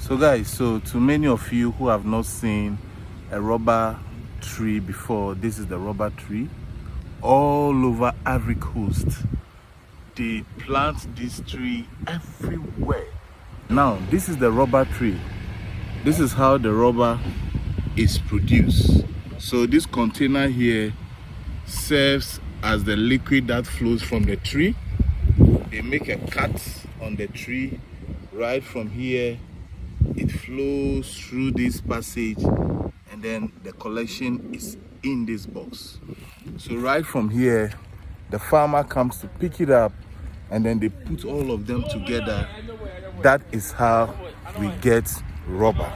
So guys, so to many of you who have not seen a rubber tree before, this is the rubber tree. All over Ivory Coast, they plant this tree everywhere. Now, this is the rubber tree. This is how the rubber is produced. So this container here serves as the liquid that flows from the tree. They make a cut on the tree. Right from here, it flows through this passage, and then the collection is in this box. So right from here, the farmer comes to pick it up, and then they put all of them together. That is how we get rubber.